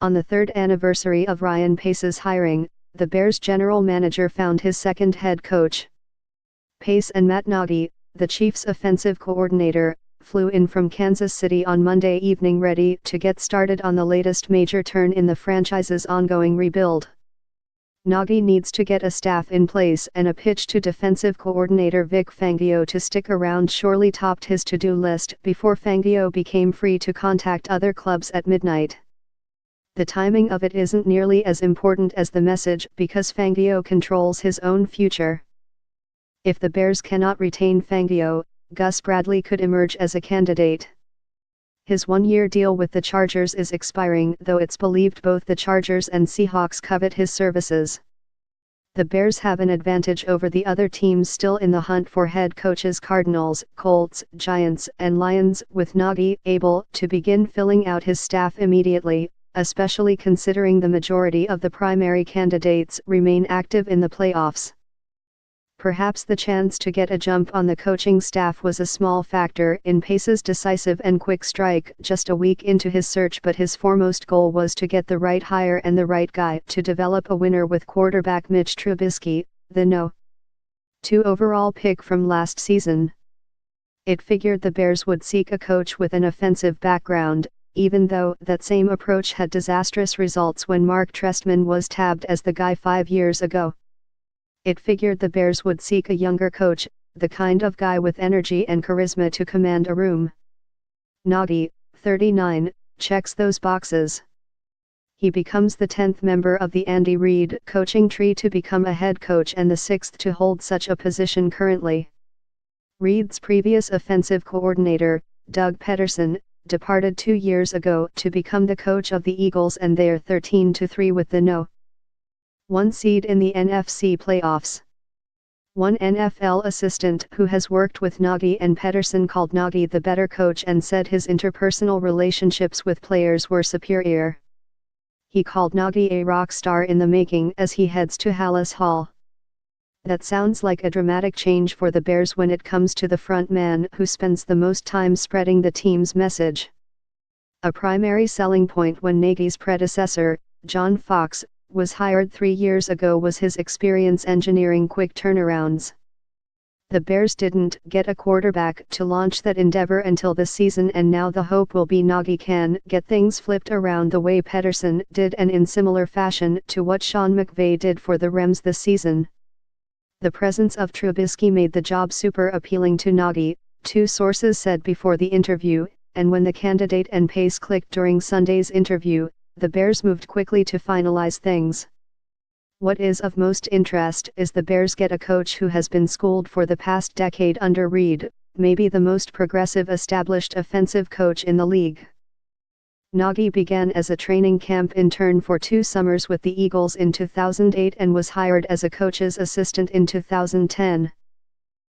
On the third anniversary of Ryan Pace's hiring, the Bears general manager found his second head coach. Pace and Matt Nagy, the Chiefs' offensive coordinator, flew in from Kansas City on Monday evening ready to get started on the latest major turn in the franchise's ongoing rebuild. Nagy needs to get a staff in place, and a pitch to defensive coordinator Vic Fangio to stick around surely topped his to-do list before Fangio became free to contact other clubs at midnight. The timing of it isn't nearly as important as the message, because Fangio controls his own future. If the Bears cannot retain Fangio, Gus Bradley could emerge as a candidate. His one-year deal with the Chargers is expiring, though it's believed both the Chargers and Seahawks covet his services. The Bears have an advantage over the other teams still in the hunt for head coaches: Cardinals, Colts, Giants, and Lions, with Nagy able to begin filling out his staff immediately, especially considering the majority of the primary candidates remain active in the playoffs. Perhaps the chance to get a jump on the coaching staff was a small factor in Pace's decisive and quick strike just a week into his search, but his foremost goal was to get the right hire and the right guy to develop a winner with quarterback Mitch Trubisky, the No. 2 overall pick from last season. It figured the Bears would seek a coach with an offensive background, even though that same approach had disastrous results when Mark Trestman was tabbed as the guy 5 years ago. It figured the Bears would seek a younger coach, the kind of guy with energy and charisma to command a room. Nagy, 39, checks those boxes. He becomes the 10th member of the Andy Reid coaching tree to become a head coach and the 6th to hold such a position currently. Reid's previous offensive coordinator, Doug Peterson, departed 2 years ago to become the coach of the Eagles, and they're 13-3 with the No. 1 seed in the NFC playoffs. One NFL assistant who has worked with Nagy and Peterson called Nagy the better coach and said his interpersonal relationships with players were superior. He called Nagy a rock star in the making as he heads to Hallis Hall. That sounds like a dramatic change for the Bears when it comes to the front man who spends the most time spreading the team's message. A primary selling point when Nagy's predecessor, John Fox, was hired 3 years ago was his experience engineering quick turnarounds. The Bears didn't get a quarterback to launch that endeavor until this season, and now the hope will be Nagy can get things flipped around the way Peterson did, and in similar fashion to what Sean McVay did for the Rams this season. The presence of Trubisky made the job super appealing to Nagy, 2 sources said before the interview, and when the candidate and Pace clicked during Sunday's interview, the Bears moved quickly to finalize things. What is of most interest is the Bears get a coach who has been schooled for the past decade under Reid, maybe the most progressive established offensive coach in the league. Nagy began as a training camp intern for 2 summers with the Eagles in 2008 and was hired as a coach's assistant in 2010.